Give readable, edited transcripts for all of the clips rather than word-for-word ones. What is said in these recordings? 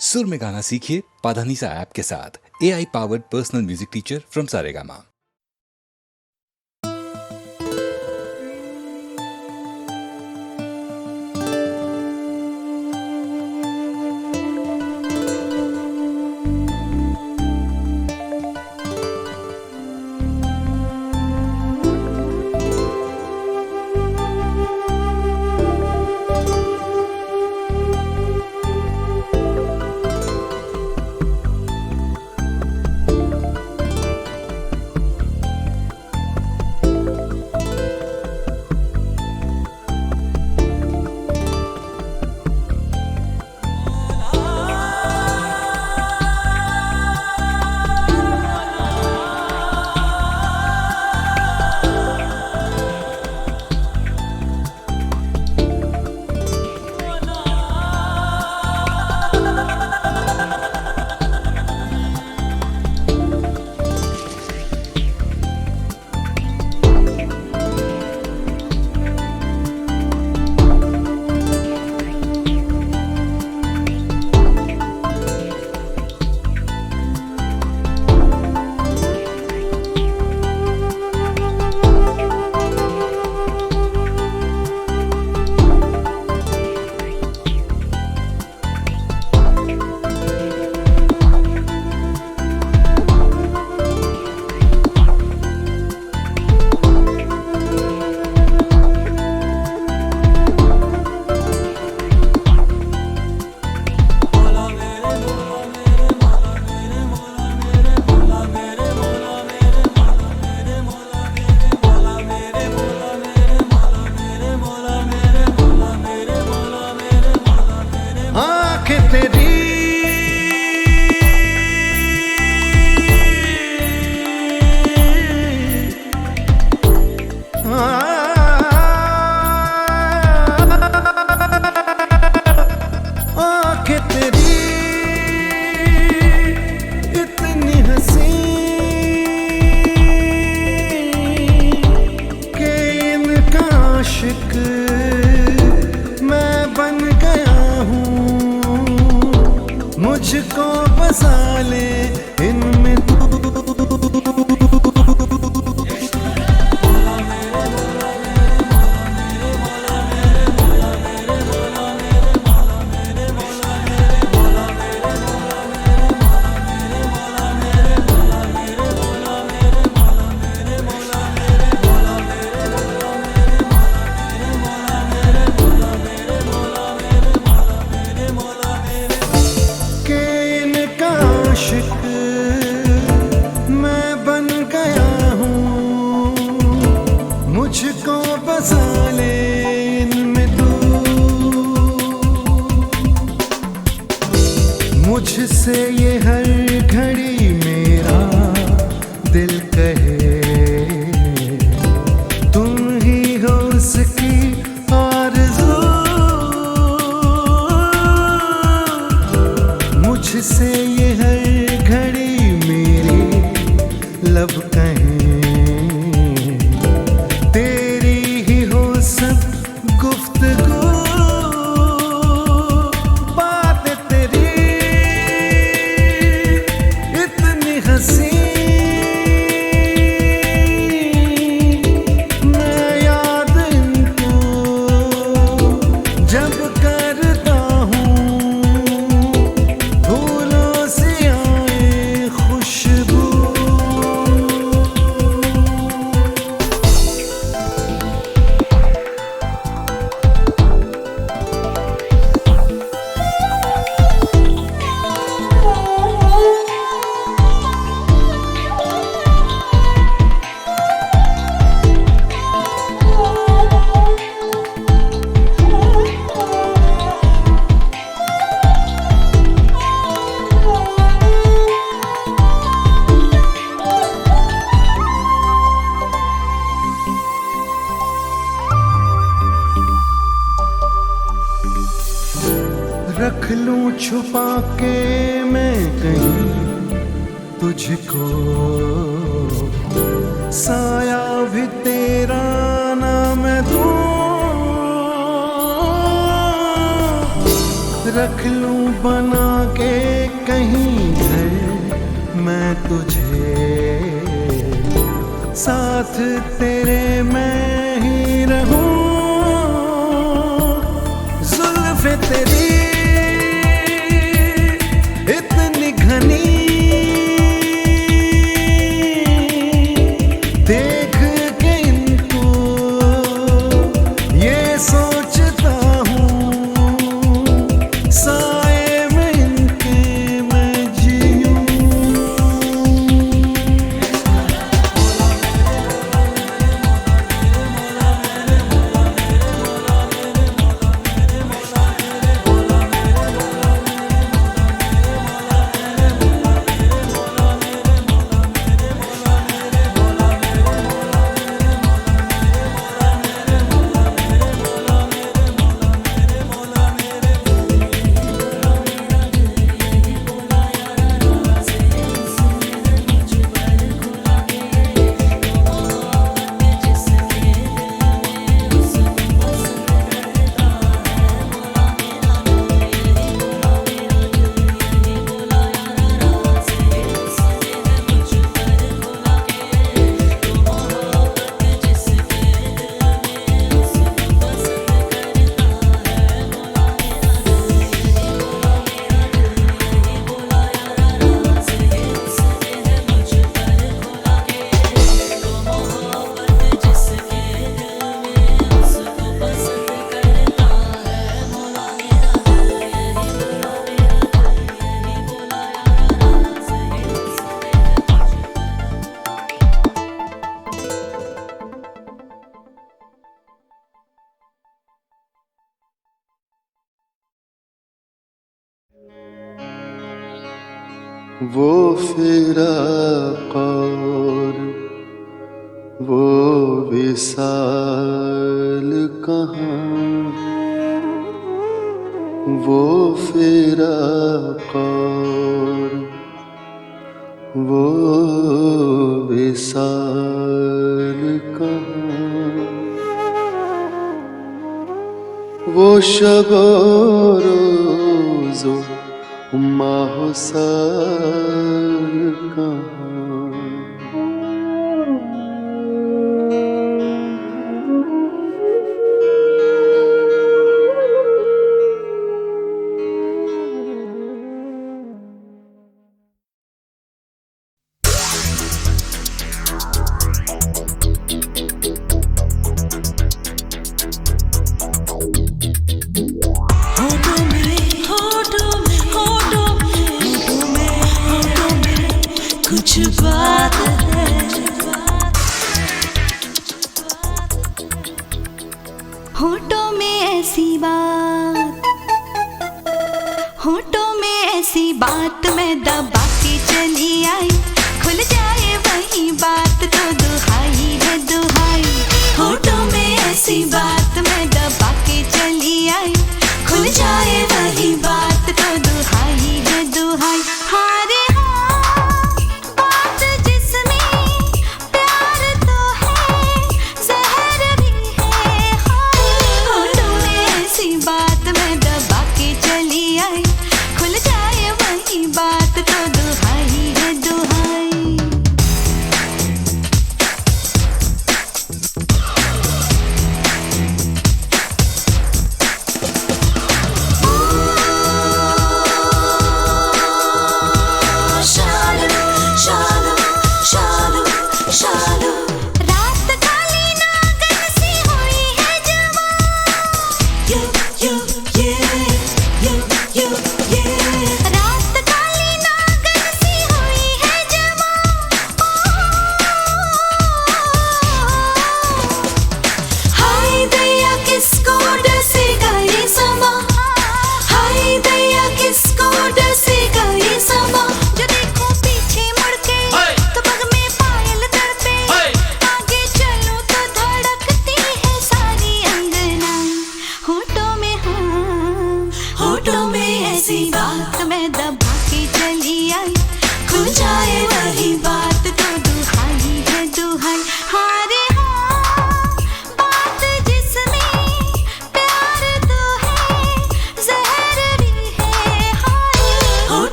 सुर में गाना सीखिए पाधानीसा ऐप के साथ। AI powered personal music teacher from Saregama. मैं बन गया हूँ, मुझको बसा ले इनमें मैं बन गया हूँ, मुझको बसा ले इनमें तू। मुझसे ये हर घड़ी मेरा दिल कहे, तुम ही हो उसकी आरज़ू। मुझसे ये हर घड़ी मेरे लब कहें, तेरी ही हो सब गुफ्तगू। बात तेरी इतनी हंसी, मैं याद इनको जब करता हूँ, फूलों से आए खुशबू। रख लूं छुपा के मैं कहीं तुझको, साया भी तेरा ना मैं दूं। रख लूं बना के कहीं घर मैं तुझे, साथ तेरे मैं ही रहूं। जुल्फ़े तेरी इतनी घनी, देख के इनको ये सोचता हूँ, साए में इनके मैं जीऊं। वो फिराक और वो विसाल कहाँ, वो फिराक और वो विसाल कहाँ, वो शब रोज़ो माहो साल कहाँ। कुछ बात है, होठों में ऐसी बात, होठों में ऐसी बात मैं दबा के चली आई, खुल जाए वही बात तो दुहाई है दुहाई। होठों में ऐसी बात मैं दबा के चली आई, खुल जाए वही बात तो दुहाई है दुहाई। हारे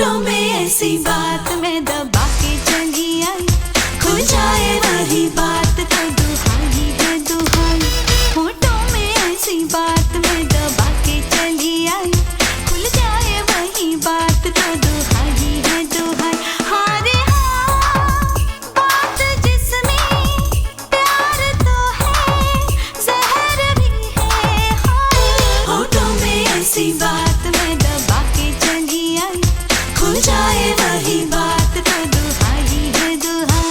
होठों में ऐसी बात मैं दबा के चली आई, खुल जाए वही बात तो दुहाई है दुहाई। होठों में ऐसी बात मैं दबा के चली आई, खुल जाए वही बात तो दुहाई है दुहाई। हाँ रे हाँ, बात जिसमें प्यार तो है, जहर भी है हाय। होठों में ऐसी बात मैं दबा के चली आई, खुल जाए वही बात तो दुहाई है दुहाई।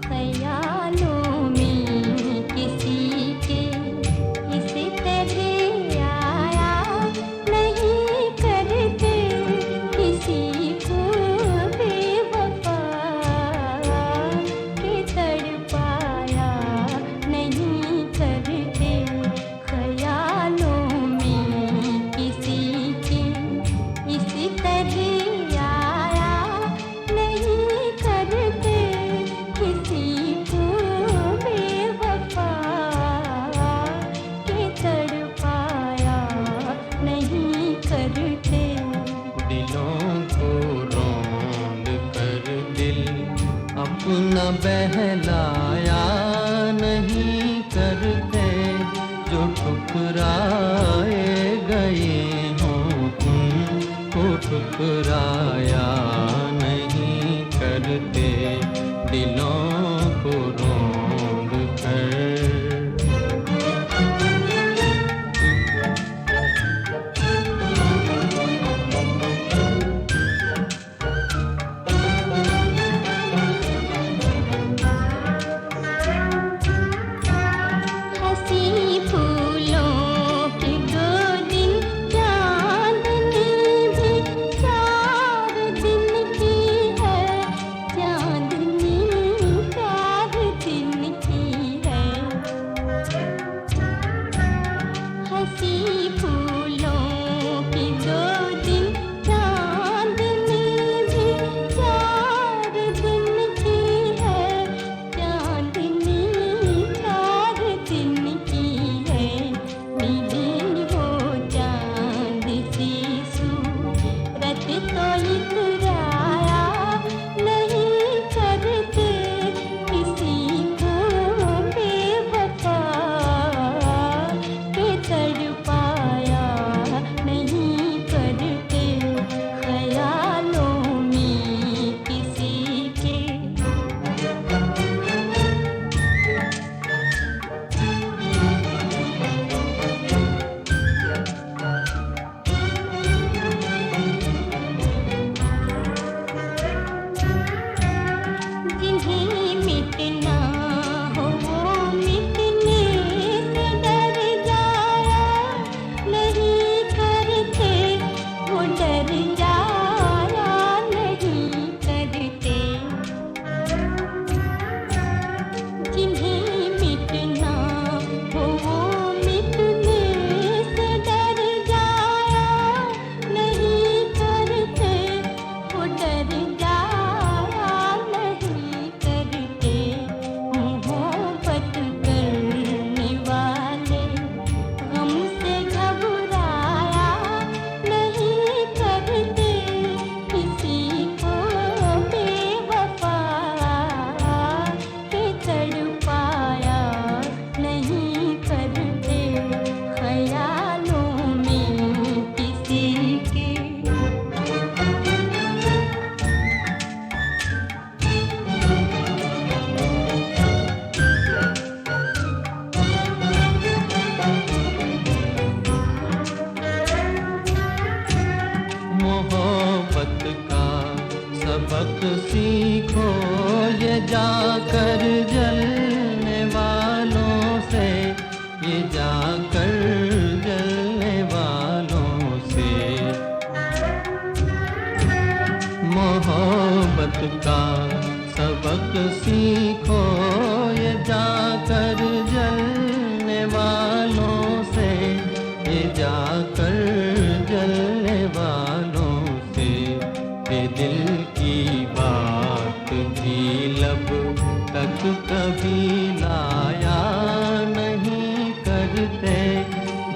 ख्यालों में किसी के इस तरह आया नहीं करते किसी को बेवफा के तड़पाया नहीं करते। ख्यालों में किसी के इस तरह आया नहीं करते किसी को बेवफा के तड़पाया नहीं करते। दिलों को रौंद कर दिल अपना बहलाया नहीं करते, जो ठुकराए गए हों उनको ठुकराया नहीं करते। दिलों को रौंद कर हंसी फूलों के दो दिन चांदनी भी 4 दिन की है, चांदनी 4 दिन की है। हंसी फूलों के 2 दिन चांदनी भी 4 दिन की है, चांदनी 4 दिन की है। मिली वो चांद सी सूरत तो इतराया नहीं करते किसी को बेवफा के तड़पाया नहीं करते। ख्यालों में किसी के जिन्हें मिटना हो वो मिटने से डर जाया नहीं करते, वो डर जाया नहीं करते। जिन्हें मिटना हो वो मिटने से डर जाया नहीं करते, वो डर जाया नहीं करते। मोहब्बत करने वाले गम से घबराया नहीं करते किसी को बेवफा के तड़पाया नहीं करते। ख्यालों में किसी के मोहब्बत का सबक सीखो ये जाकर जलने वालों से, ये जाकर जलने वालों से। सीखो ये जाकर जलने वालों से, ये जाकर जलने वालों से। ये दिल की बात भी लब तक कभी लाया नहीं करते,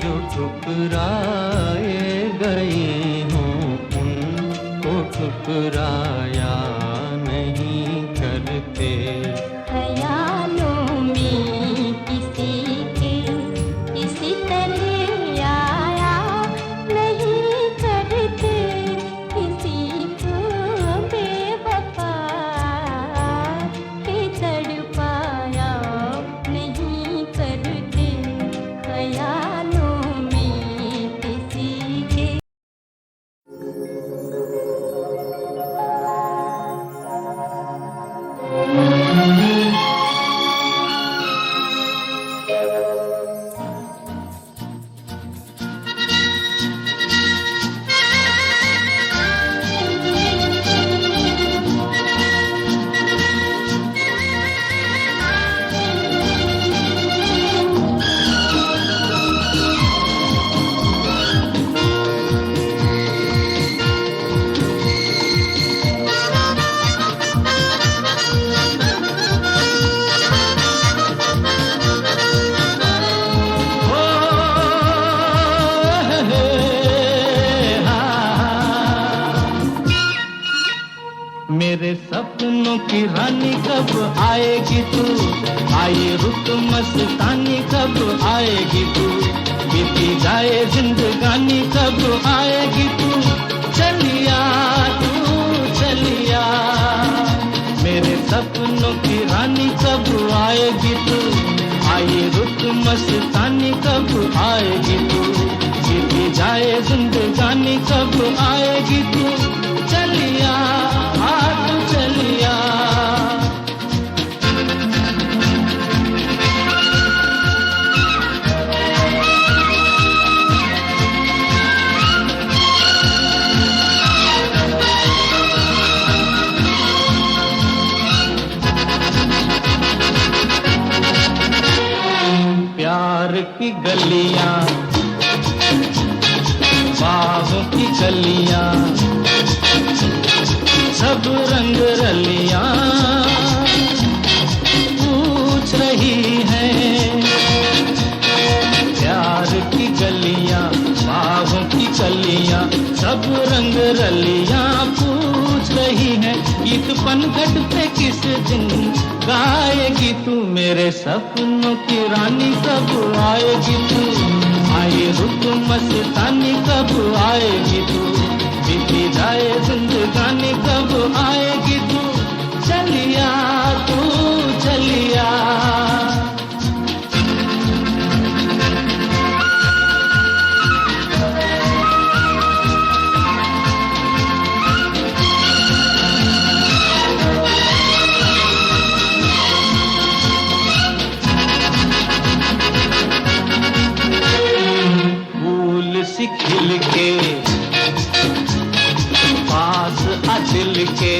जो ठुकराए गए हों उनको ठुकराया नहीं करते। ख्यालों में किसी के किसी तरह आया नहीं करते, किसी को बेवफा के तड़पाया नहीं करते। ख्यालों में किसी के मेरे सपनों की रानी कब आएगी तू, आए रुत मस्तानी कब आएगी तू, बीती जाए जिंदगानी कब आएगी तू, चलिया तू चलिया। मेरे सपनों की रानी कब आएगी तू, आए रुत मस्तानी कब आएगी तू, बीती जाए जिंदगानी कब आएगी तू, चलिया तू चलिया। प्यार की गलियां, बाहों की गलियां, सब रंग रलियां पूछ रही हैं। प्यार की गलियां, बाहों की गलियां, सब रंग रलियां पूछ रही हैं। गीत पनघट पे किस दिन गाएगी तू, मेरे सपनों की रानी कब आएगी तू, आए रुत मस्तानी कब आएगी तू, बीती जाए जिंदगानी कब आएगी तू, चलिया तू चलिया। फूल सी खिल के पास आ दिल के,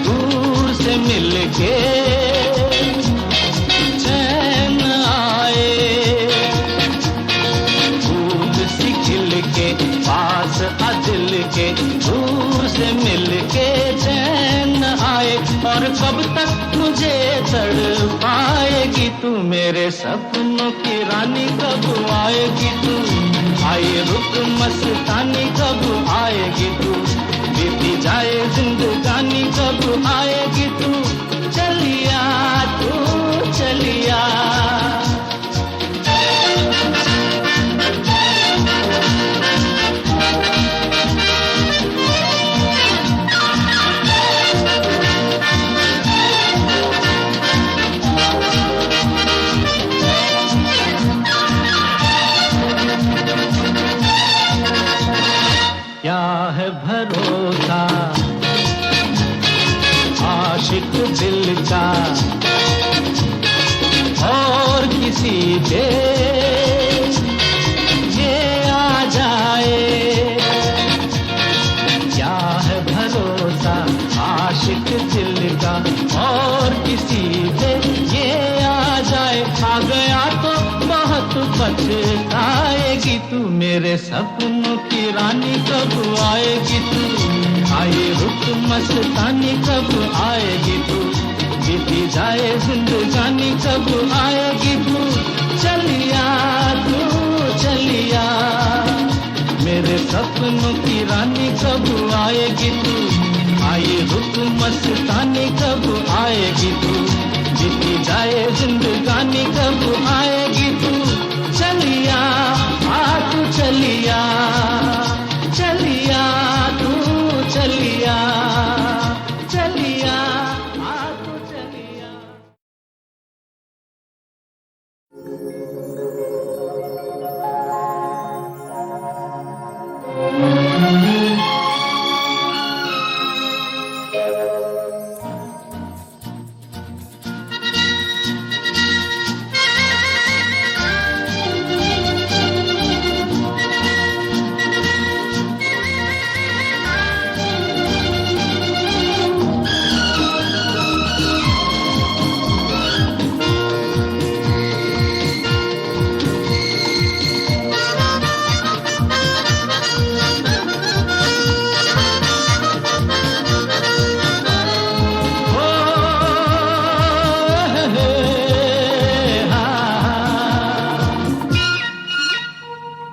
दूर से मिल के चैन आए। फूल सी खिल के पास आ दिल के, दूर से मिल के चैन आए। और कब तक मुझे तड़पाएगी तू, मेरे सपनों की रानी कब आएगी तू, आए रुत मस्तानी कब आएगी तू, बीती जाए जिंदगानी कब आएगी तू, चलिया तू चलिया। क्या है भरोसा आशिक दिल का और किसी पे ये आ जाए। क्या है भरोसा आशिक दिल आएगी तू मेरे सपनों की रानी कब आएगी तू आए रुक मस्तानी कब आएगी तू बीती जाए जिंदगानी कब आएगी तू चलिया मेरे सपनों की रानी कब आएगी तू आए रुक मस्तानी कब आएगी तू बीती जाए जिंदगानी कब आएगी तू चलिया तू चलिया तू चलिया तू चलिया।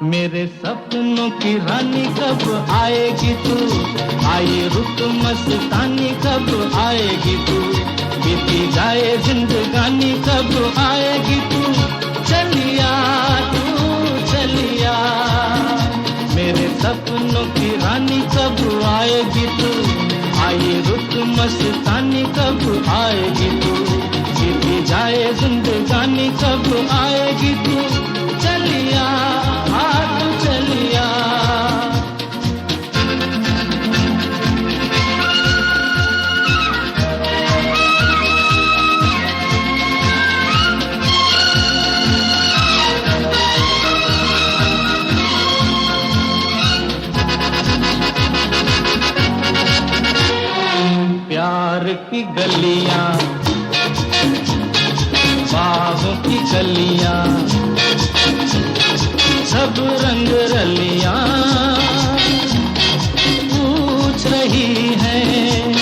मेरे सपनों की रानी कब आएगी तू आए रुक मस्तानी कब आएगी तू बीती जाए जिंदगानी कब आएगी तू चलिया मेरे सपनों की रानी कब आएगी तू आए रुक मस्तानी कब आएगी तू बीती जाए जिंदगानी कब आएगी तू चलिया तू चलिया। प्यार की गलियां बाहों की गलियां सब रंग रलियां पूछ रही हैं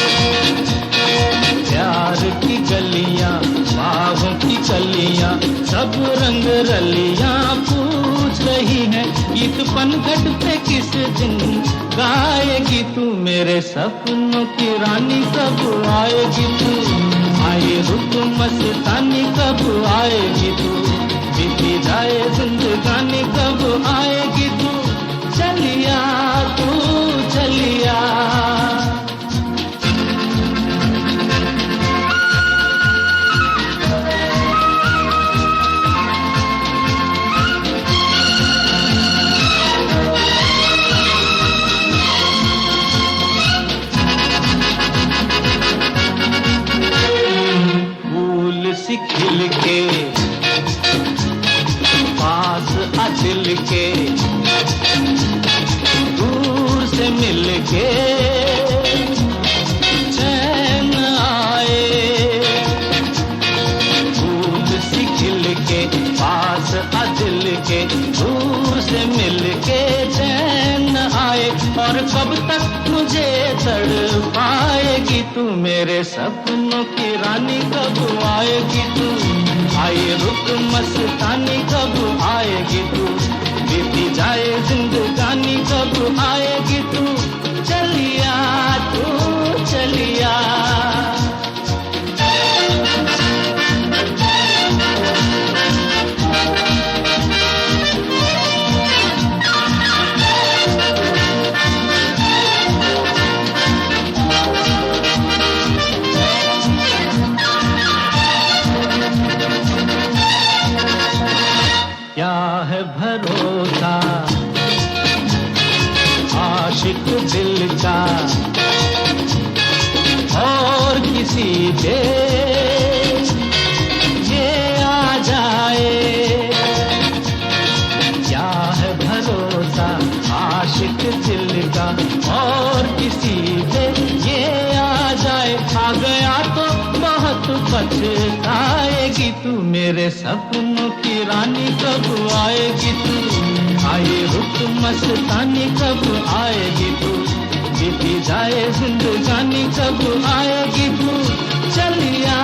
प्यार की गलियां बाहों की गलियां सब रंग रलियां पूछ रही हैं गीत पनघट पे किस दिन गाएगी तू मेरे सपनों की रानी कब आएगी तू आए रुक मस्तानी कब आएगी तू बीती जाए जिंदगानी कब आएगी तू चलिया तू चलिया। फूल सी खिल के पास आ दिल के दूर से मिल के चैन आए फूल सी खिल के पास आ दिल के दूर से मिल के चैन आए और कब तक मुझे तड़पाएगी तू मेरे सपनों की रानी कब आएगी तू आए रुक मस्तानी कब आएगी तू बीती जाए जिंदगानी कब आएगी तू चलिया तू चलिया। क्या है भरोसा आशिक दिल का और किसी पे ये आ जाए क्या है भरोसा आशिक दिल का और किसी पे ये आ जाए आ गया तो बहुत पछताएगी तू। मेरे सपनों की रानी कब आएगी तू, आए रुत मस्तानी कब आएगी तू, बीती जाए जिंदगानी कब आएगी तू। चलिया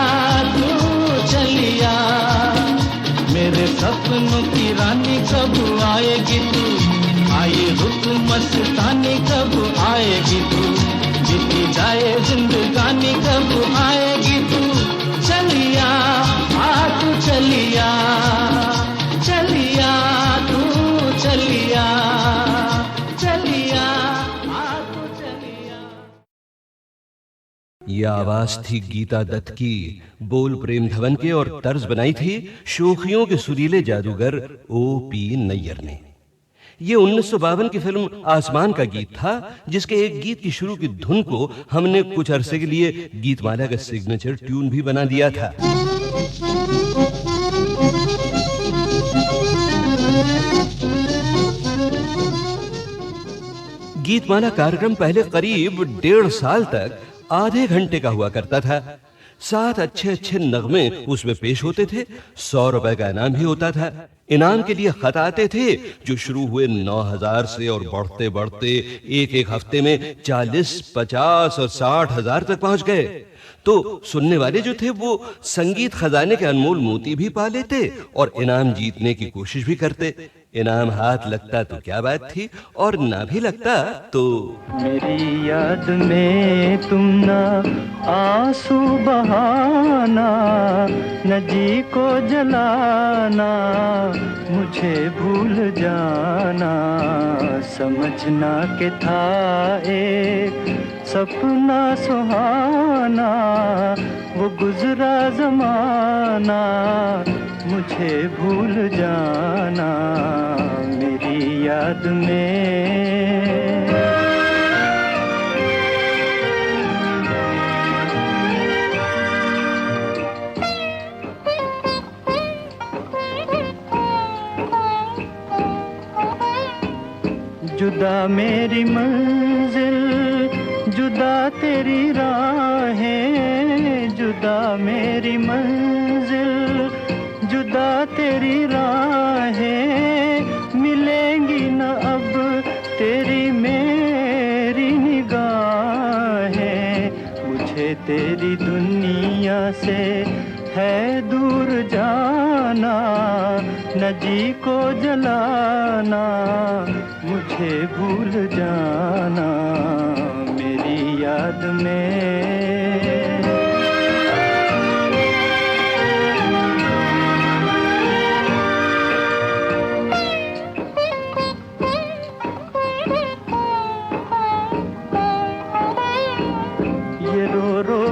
तू चलिया, मेरे सपनों की रानी कब आएगी तू, आए रुत मस्तानी कब आएगी तू, बीती जाए जिंदगानी कब आएगी तू। चलिया आ तू चलिया, चलिया तू चलिया, चलिया आ तू चलिया। ये आवाज थी गीता दत्त की, बोल प्रेम धवन के और तर्ज बनाई थी शोखियों के सुरीले जादूगर O.P. नैयर ने। ये 1952 की फिल्म आसमान का गीत था, जिसके एक गीत की शुरू की धुन को हमने कुछ अरसे के लिए गीतमाला का सिग्नेचर ट्यून भी बना दिया था। गीतमाला कार्यक्रम पहले करीब 1.5 साल तक आधे घंटे का हुआ करता था। 7 अच्छे नगमे उसमें पेश होते थे। 100 रुपए का इनाम भी होता था। इनाम के लिए खत आते थे जो शुरू हुए 9,000 से और बढ़ते बढ़ते एक हफ्ते में 40, 50 और 60 हजार तक पहुंच गए। तो सुनने वाले जो थे वो संगीत खजाने के अनमोल मोती भी पा लेते और इनाम जीतने की कोशिश भी करते। इनाम हाथ लगता तो क्या बात थी, और ना भी लगता तो मेरी याद में तुम ना आंसू बहाना, न जी को जलाना, मुझे भूल जाना। समझना के था एक सपना सुहाना, वो गुजरा जमाना, मुझे भूल जाना मेरी याद में। जुदा मेरी मंजिल, जुदा तेरी राहें, जुदा मेरी मंजिल, जुदा तेरी राहें, मिलेंगी न अब तेरी मेरी निगाहें। मुझे तेरी दुनिया से है दूर जाना, न जी को जलाना, मुझे भूल जाना मेरी याद में।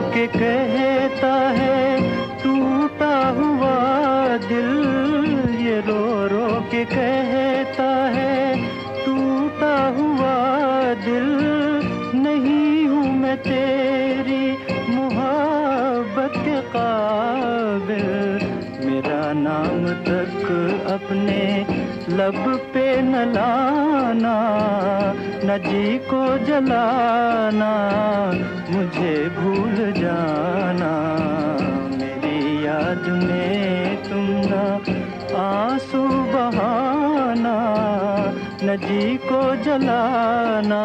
के कहता है टूटा हुआ दिल, ये रो रो के कहता है टूटा हुआ दिल। नहीं हूँ मैं तेरी मोहब्बत के काबिल, मेरा नाम तक अपने लब पे न लाना, न जी को जलाना, मुझे भूल जाना मेरी याद में तुम ना आंसू बहाना, न जी को जलाना,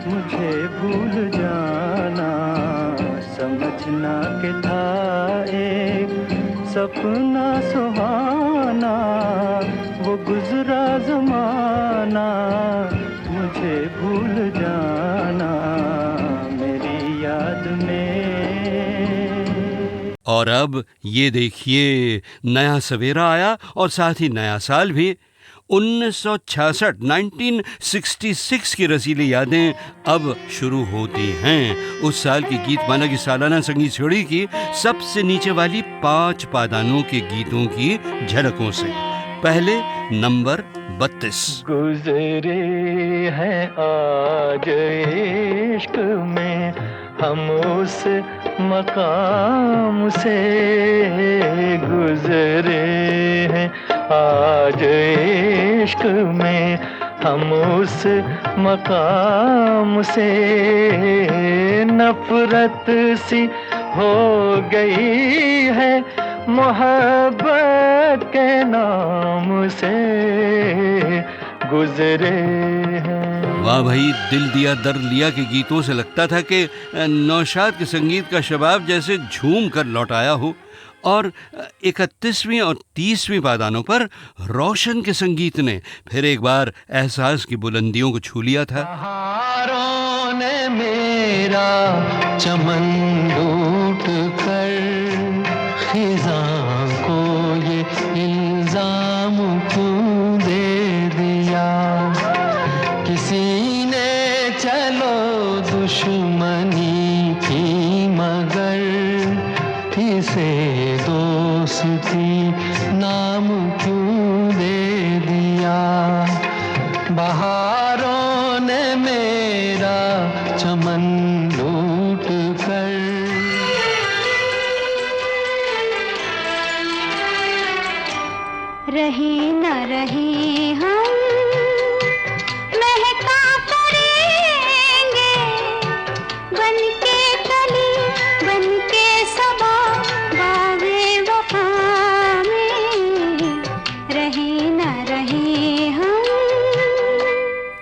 मुझे भूल जाना। समझना के था एक सपना सुहाना, वो गुजरा जमाना, मुझे भूल जाना मेरी याद में। और अब ये देखिए, नया सवेरा आया और साथ ही नया साल भी। 1966 1966 की रसीली यादें अब शुरू होती हैं। उस साल की गीतमाला की सालाना संगीत सीढ़ी की सबसे नीचे वाली 5 पादानों के गीतों की झलकों से। पहले नंबर 32। गुजरे हैं आज इश्क में हम उस मकाम से, गुजरे हैं आज इश्क में हम उस मकाम से। नफरत सी हो गई है मोहब्बत के नाम से गुजरे हैं। वाह भाई, दिल दिया दर्द लिया के गीतों से लगता था कि नौशाद के संगीत का शबाब जैसे झूम कर लौट आया हो। और 31वीं और 30वीं पायदानों पर रोशन के संगीत ने फिर एक बार एहसास की बुलंदियों को छू लिया था। बहारों ने मेरा चमन लूट कर खिज़ां को ये इल्जाम क्यों दे दिया। किसी ने चलो दुश्मनी की मगर इसे दोस्ती नाम क्यों दे दिया। बहारों ने मेरा चमन लूट कर। रहे न रहे हम महका करेंगे बनके कली बनके सबा बागे वफा में। रहे न रहे हम।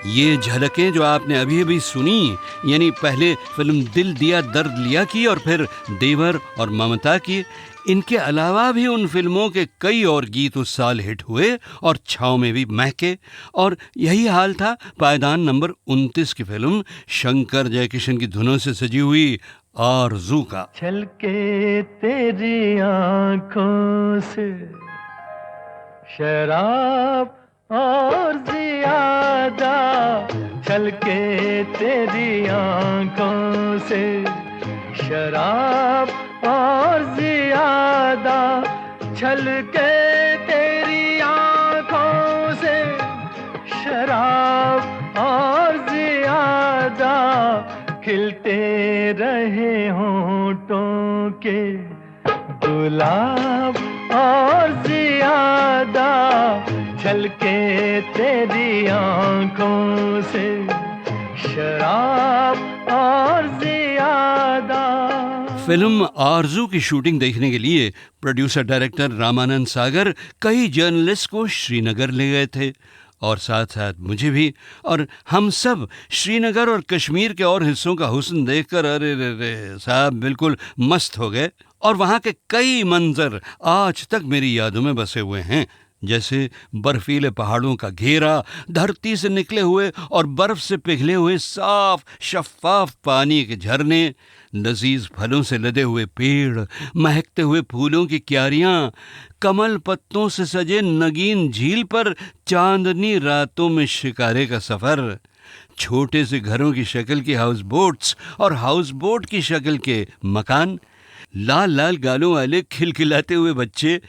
ये झलकें जो आपने अभी अभी सुनी, यानी पहले फिल्म दिल दिया दर्द लिया की और फिर देवर और ममता की, इनके अलावा भी उन फिल्मों के कई और गीत उस साल हिट हुए और छाँव में भी महके। और यही हाल था पायदान नंबर 29 की फिल्म शंकर जयकिशन की धुनों से सजी हुई आरज़ू का। छलके तेरी आंखों से शराब और ज़ियादा, छलके तेरी आंखों से शराब और ज़ियादा, छलके तेरी आंखों से शराब और ज़ियादा, खिलते रहे होंठों के गुलाब और ज़ियादा, छलके तेरी आंखों से शराब और ज़ियादा। फिल्म आरज़ू की शूटिंग देखने के लिए प्रोड्यूसर डायरेक्टर रामानंद सागर कई जर्नलिस्ट को श्रीनगर ले गए थे और साथ साथ मुझे भी। और हम सब श्रीनगर और कश्मीर के और हिस्सों का हुस्न देखकर अरे रे रे साहब बिल्कुल मस्त हो गए। और वहाँ के कई मंजर आज तक मेरी यादों में बसे हुए हैं, जैसे बर्फीले पहाड़ों का घेरा, धरती से निकले हुए और बर्फ से पिघले हुए साफ शफाफ पानी के झरने, लजीज फलों से लदे हुए पेड़, महकते हुए फूलों की क्यारियां, कमल पत्तों से सजे नगीन झील पर चांदनी रातों में शिकारे का सफर, छोटे से घरों की शक्ल की हाउस बोट्स और हाउस बोट की शक्ल के मकान, लाल लाल गालों वाले खिलखिलाते हुए बच्चे,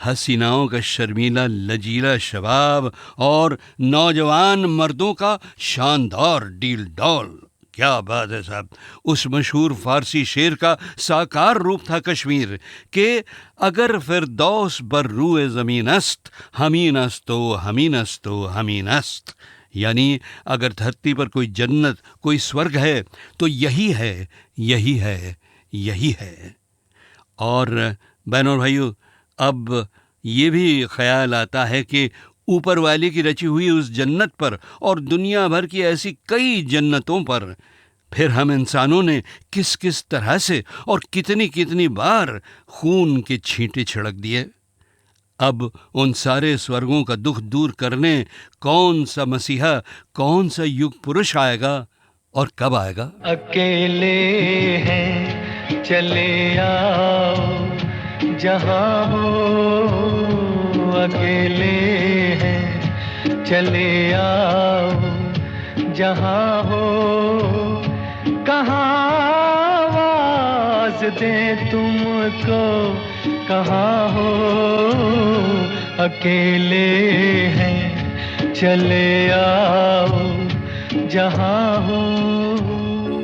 हसीनाओं का शर्मीला लजीला शबाब और नौजवान मर्दों का शानदार डील डॉल। क्या बात है साहब। उस मशहूर फारसी शेर का साकार रूप था कश्मीर के अगर फिरदौस बर रूए ज़मीन अस्त हमीन अस्तो हमीन अस्तो हमीन अस्त, यानी अगर धरती पर कोई जन्नत कोई स्वर्ग है तो यही है यही है यही है। और बहनों भाइयों, अब ये भी ख्याल आता है कि ऊपर वाले की रची हुई उस जन्नत पर और दुनिया भर की ऐसी कई जन्नतों पर फिर हम इंसानों ने किस किस तरह से और कितनी कितनी बार खून के छींटे छिड़क दिए। अब उन सारे स्वर्गों का दुख दूर करने कौन सा मसीहा, कौन सा युग पुरुष आएगा और कब आएगा? अकेले हैं चले आओ जहाँ हो, अकेले हैं चले आओ जहाँ हो, कहाँ आवाज़ दें तुमको कहाँ हो, अकेले हैं चले आओ जहाँ हो।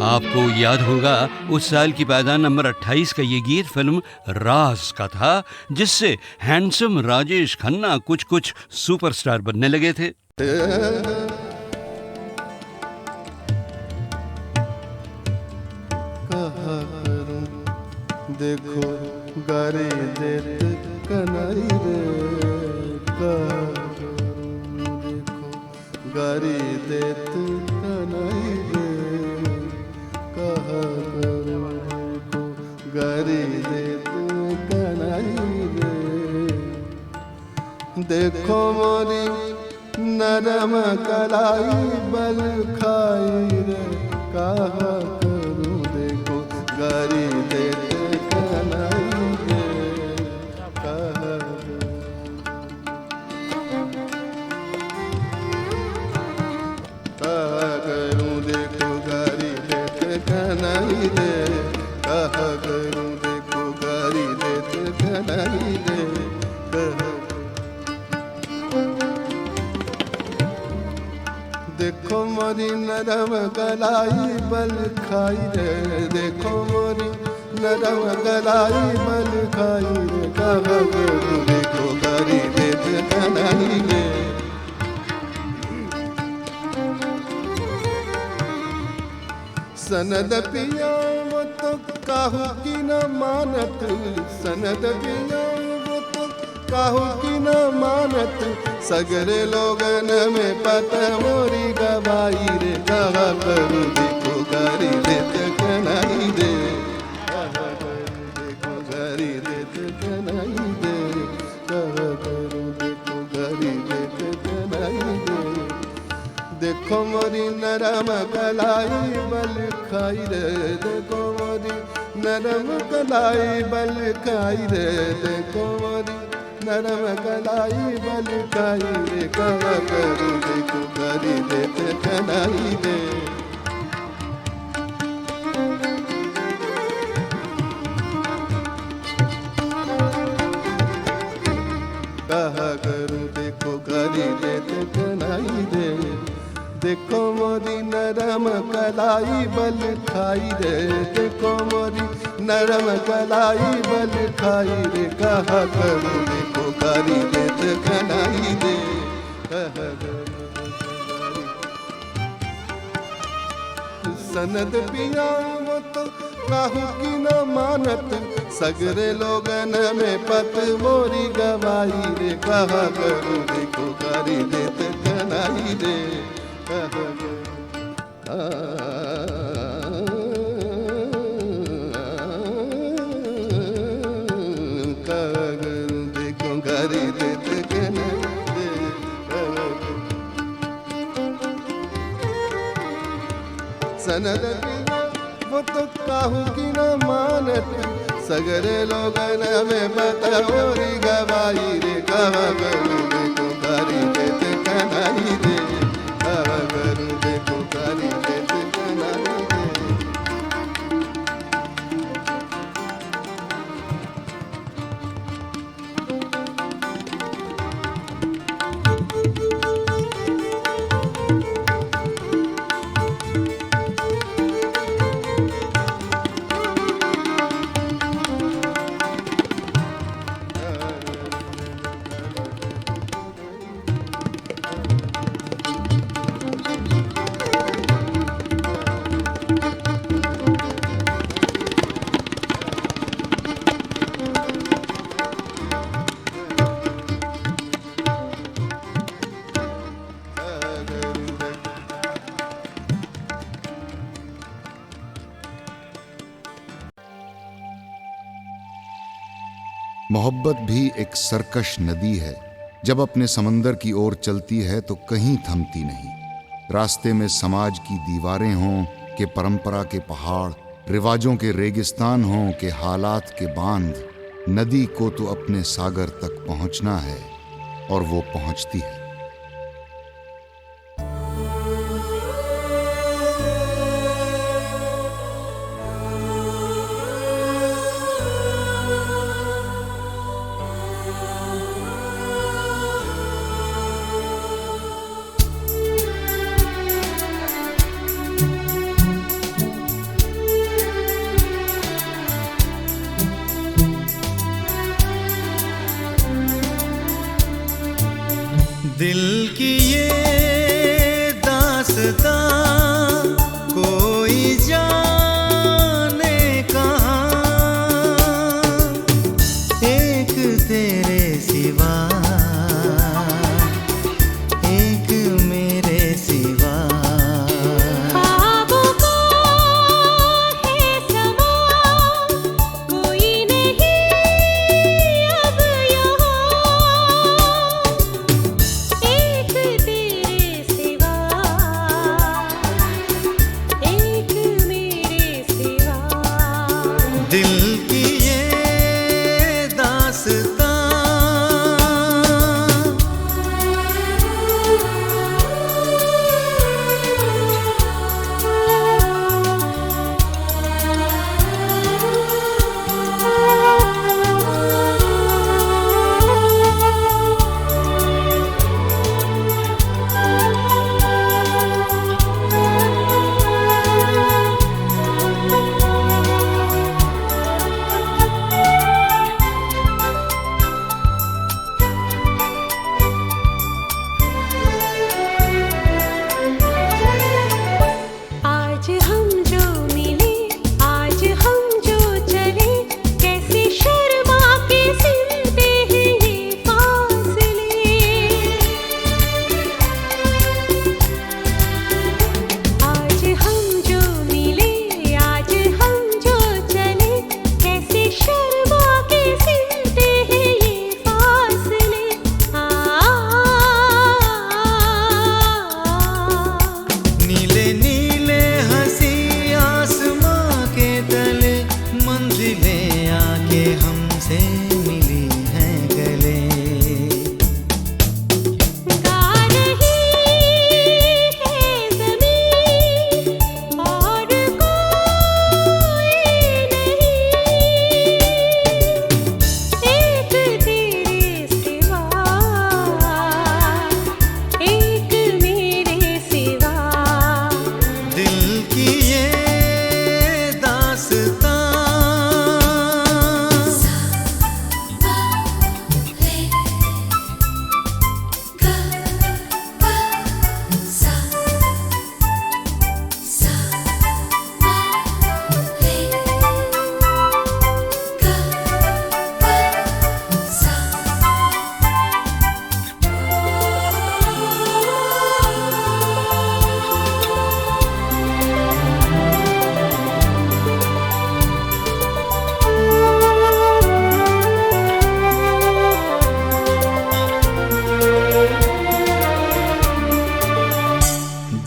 आपको याद होगा उस साल की पायदान नंबर 28 का ये गीत फिल्म राज का था, जिससे हैंडसम राजेश खन्ना कुछ कुछ सुपरस्टार बनने लगे थे। कहा करूं गारी देत कनाई रे कहा करूं को गारी देत कनाई रे देखो मोरी नरम कलाई बल खाई रे कहा करूं देखो गारी देत कनाई रे कहा करूं देखो गारी देत कनाई रे कहा करूं देखो गारी देत कनाई रे कहा देखो मोरी नरम गलाई बल खाई रे देखो मोरी नरम गलाई बल खाई रे कहा करूं देखो गारी देत कनाई रे सनद पिया वो तो काहू की न मानत सनद पिया वो तो काहू की न मानत सगरे लोगन में पत मोरी गवाई रे कहा करूं देखो गारी देत कनाई रे कहा करूं देखो गारी देत कनाई रे कहा करूं देखो गारी देत कनाई रे देखो मोरी नरम कलाई बल खाई रे देखो मोरी नरम कलाई बल खाई रे देखो मोरी नरम कलाई बल खाई रे कहा करूं देखो गारी देत कनाई रे कहा करूं देखो गारी देत कनाई रे देखो मोरी नरम कलाई बल खाई रे देखो मोरी नरम कलाई बल खाई रे कहा करूं देखो गारी देत कनाई रे कहा करूं सनद पिया वो तो काहू की न मानत सगरे लोगन में पत मोरी गवाई रे कहा करूं देखो गारी देत कनाई रे कहा करूं देखो गारी देत कनाई रे सनद वो तो काहू की न मानत सगरे लोगन में बतौरी गवाई रे कहा करूं देखो गारी देत कनाई रे कहा करूं देखो गारी देत कनाई रे मोहब्बत भी एक सरकश नदी है, जब अपने समंदर की ओर चलती है तो कहीं थमती नहीं। रास्ते में समाज की दीवारें हों कि परंपरा के पहाड़, रिवाजों के रेगिस्तान हों कि हालात के बांध, नदी को तो अपने सागर तक पहुंचना है और वो पहुंचती है। दिल की ये दास्तां कोई जाने कहाँ, एक तेरे सिवा, एक मेरे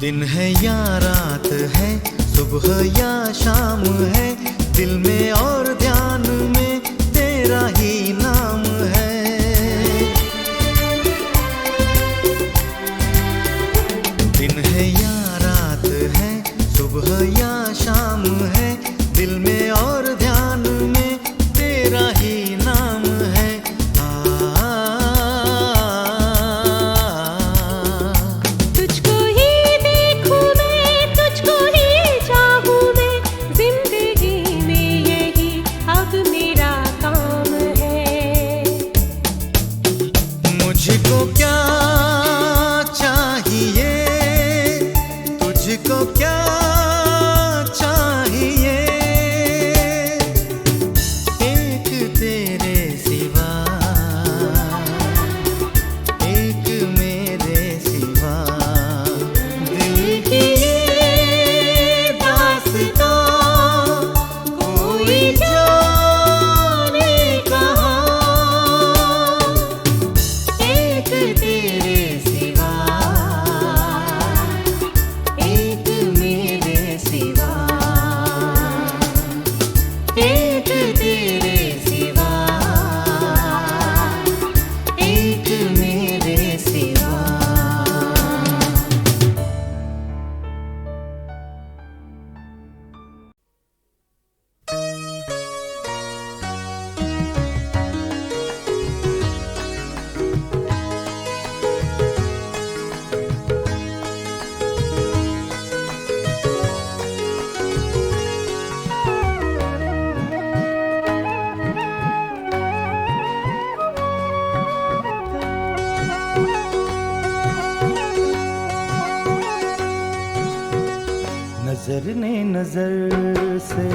दिन है या रात है, सुबह या शाम है, दिल में और ध्यान में तेरा ही नाम है। दिन है या रात है, सुबह या शाम है, दिल में और ध्यान में तेरा ही नाम है। तुझको ही देखूं मैं, तुझको ही चाहूं मैं, जिंदगी में यही अब मेरा काम है। मुझको क्या चाहिए, तुझको क्या चाहिए, एक तेरे सिवा, एक मेरे सिवा, दिल की ये दास्तां कोई जाने कहाँ, एक तेरे सिवा, एक मेरे सिवा, एक तेरे सिवा, एक मेरे सिवा। नजर ने नजर से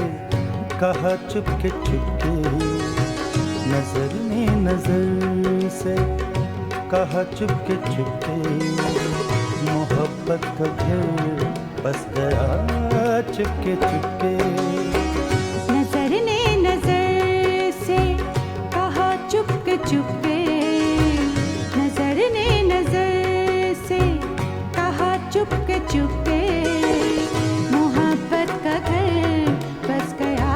कहा चुपके चुपके, नजर ने नजर से कहा चुपके चुपके, मोहब्बत का घर बस गया चुपके चुपके। नजर ने नजर से कहा चुपके चुपके, नजर ने नजर से कहा चुपके चुपके, मोहब्बत का घर बस गया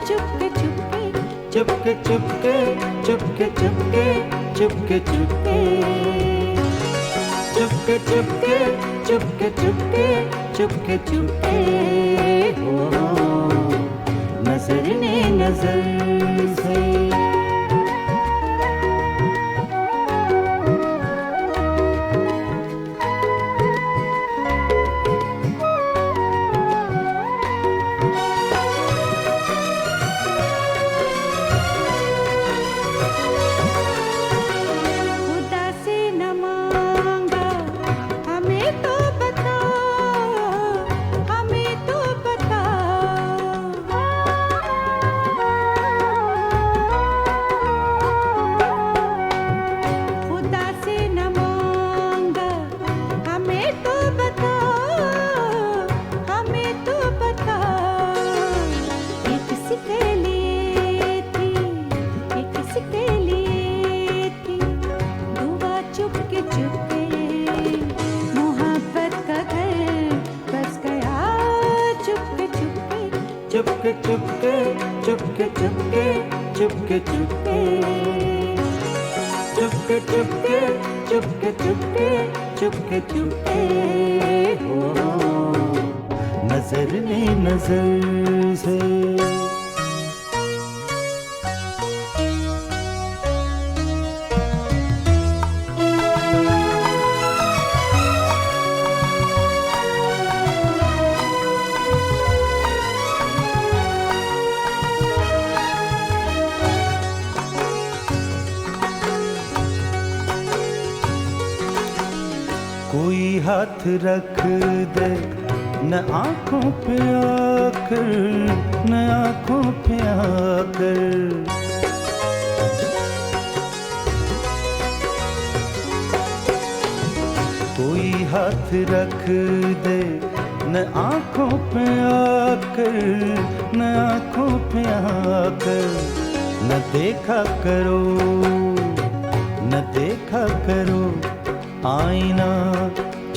चुपके चुपके। चुपके चुपके चुपके चुपके चुपके चुपके, चुपके चुपके चुपके चुपके चुपके चुपके, हो नजर ने नजर से। खुदा से न मांगा हमें तो बता, हमें तो बता, खुदा से न मांगा हमें तो बता, हमें तो बता। एक किसके लिए थी, एक किसके लिए थी, दुआ चुपके चुपके, मोहब्बत का घर बस गया चुपके चुपके। चुपके चुपके चुपके चुपके चुपके चुपके, चुपके चुपके चुपके चुपके चुपके चुपके, हो नजर ने नजर से। कोई हाथ रख दे न आंखों पे आकर, न आंखों पे आकर, कोई हाथ रख दे न आंखों पे आकर, न आंखों पे आकर, न देखा करो, न देखा करो आईना